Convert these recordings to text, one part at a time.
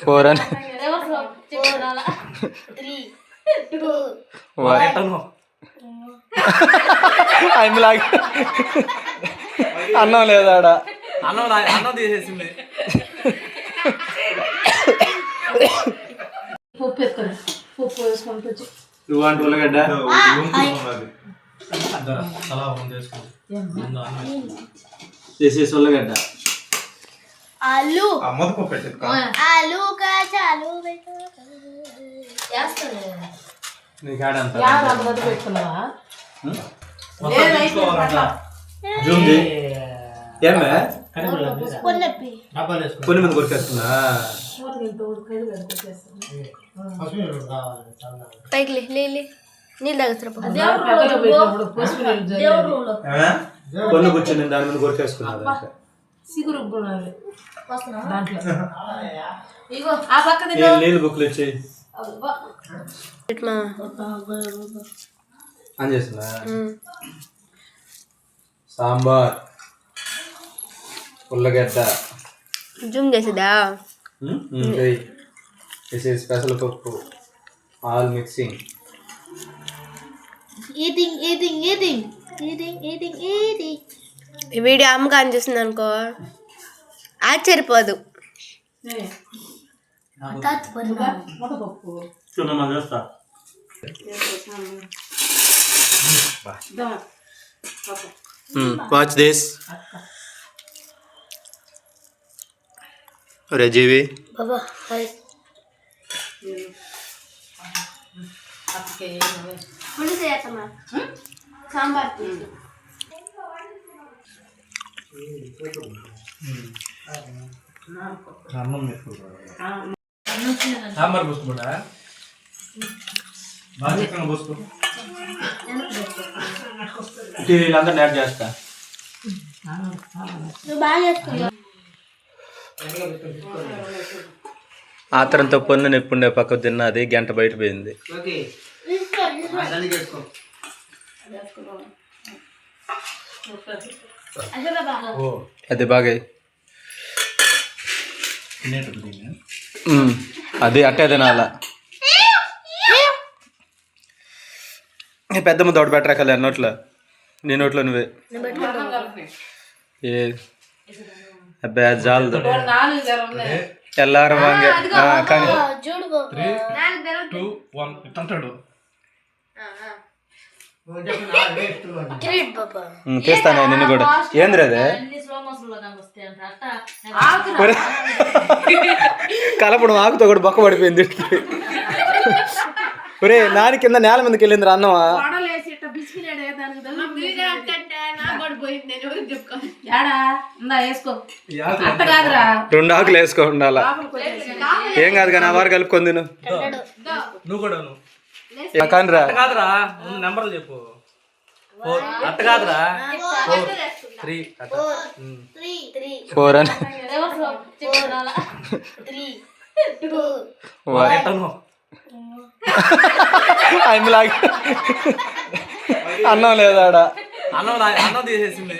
4 అని ఆయనలాగా అన్నం లేదా ఆడ అన్నం తీసేసింది. నువ్వు అంటే ఉల్లగడ్డ చేసేసి ఉల్లగడ్డ आलू అమ్మకు పెట్టు आलू का चालू నీకు ఆడంత జూమ్ చేయి ఏమే కొన్ని మంది కొరికేస్తున్నా పైకి లే నీళ్ళు తాగుతారా కొన్ని కూర్చొని దాని మీద కొరికేసుకున్నాను నీళ్ళు బుక్లు వచ్చాయి అని చేస్తున్నా సాంబార్ ఉల్లగడ్డ జూమ్ చేసేదా స్పెషల్ పప్పు ఆల్ మిక్సింగ్ ఈటింగ్ ఈ వీడియో అమ్మగా అని చూస్తుంది అనుకో ఆశ్చర్యపోదు. వాచ్ దిస్ రజీవి బాబా సాంబార్ సాంబార్ పోసుకుంటా బాగా చికెన్ పోసుకో. వీళ్ళందరూ యాడ్ చేస్తా. ఆతరంతో పొన్ను నెప్పుండే పక్క తిన్నది గంట బయట పోయింది. అది బాగా అది అట్టే తినాల. పెద్దమ్మ తోట పెట్టరా కదా నోట్లో నీ నోట్లో నువ్వే ఏ అబ్బా జాలదు ఎల్లారు వాంగే కానీ తీస్తానే నిన్ను కూడా. ఏంద్రీ అదే కలపడం ఆకుతో కూడా బొక్క పడిపోయింది. ఒరే నాని కింద నేల మీదకి వెళ్ళిందిరా అన్నమా. రెండు ఆకులు వేసుకో ఉండాలా. ఏం కాదు కానీ ఆ వారు కలుపుకొని తిను. నువ్వు కూడా కానీరా కాదురా నెంబర్లు చెప్పు. అట్ట కాదురా 4 అని ఆయనలాగా అన్నం లేదా ఆడ అన్నం తీసేసింది.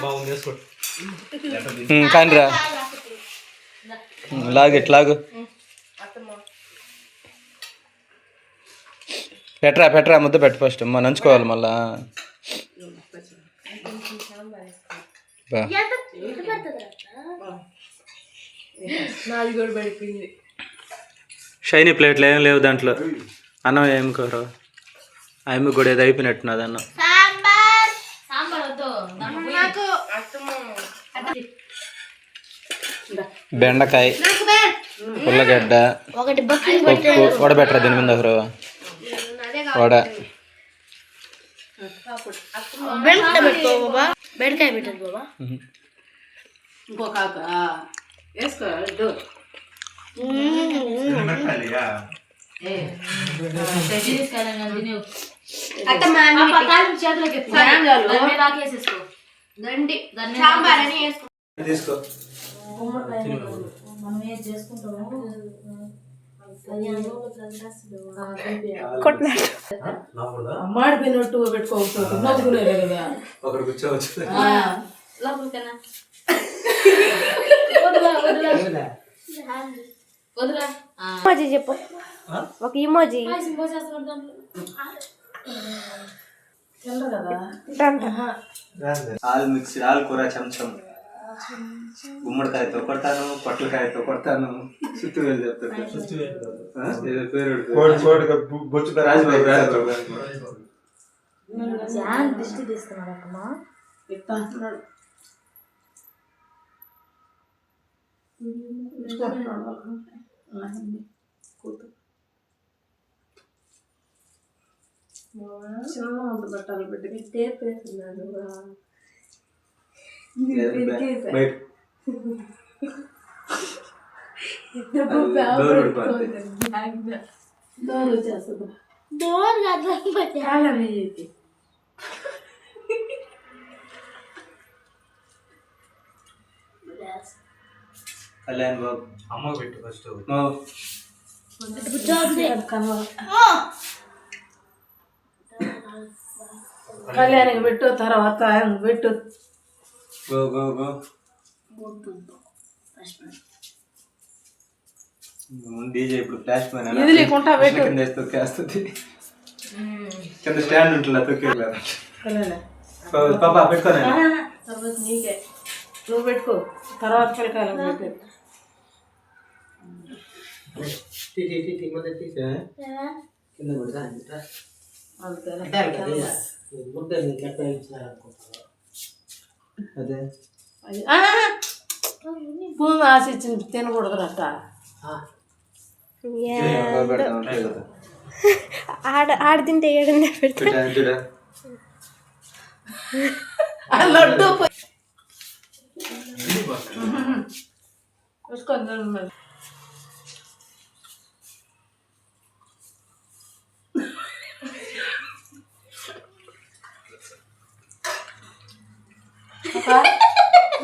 బాగుంది వేసుకోండి కానీరా లాగు ఎట్లాగు పెట్టరా ముద్ద పెట్టు ఫస్ట్ అమ్మ నంచుకోవాలి మళ్ళా. షైనీ ప్లేట్లు ఏం లేవు దాంట్లో. అన్నం ఏం కూర ఆయమ్మ కూడా ఏదో అయిపోయినట్టున్నది అన్నం. బెండకాయ ఉల్లగడ్డ పప్పు వడబెట్టరా దీని మీద ఒకరు వడ బెండకాయ పెట్టారు బాబా. ఇంకొక తీసుకో. మాడిపోయినట్టు పెట్టుకోవచ్చు నవ్వుకునేదే కదా ఒకరు కూర్చోవచ్చు ఇమోజీ చెప్పు ఒక ఇమోజీ ఆలు మిక్స్డ్ ఆలు కూర చెంచం గుమ్మడికాయతో కొడతాను పొట్లకాయతో కొడతాను చుట్టూ వెళ్ళి చెప్తాను పేరు దిష్టి తీస్తున్నాడమ్మా చిన్న వంట బట్టలు పెట్టి టేప్ వేస్తున్నాడు వచ్చేస్తుంది కళ్యాణ్ బాబు అమ్మ పెట్టు ఫస్ట్ కళ్యాణికి పెట్టు తర్వాత పెట్టు గో గో గో డీజే ఇప్పుడు ఫ్లాష్ మ్యాన్ ఇది లేకుండా పెట్టు. కింద తొక్కేస్తుంది కింద స్టాండ్ ఉంటుంది తొక్కేయలేదు పాపా పెట్టుకోనే తర్వాత నీకే నువ్వు పెట్టుకో తర్వాత పిల్లకాయలు పెట్టు అదే భూమి ఆశించింది తినకూడదు అట్ట ఆడ తింటే ఏడన్నా పెడతా లడ్డు వేసుకొని మరి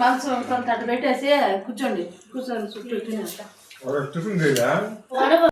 మంచం కొంత అటు పెట్టేసి కూర్చోండి చుట్టూ తినేస్తా టిఫిన్ చేయదా వడవ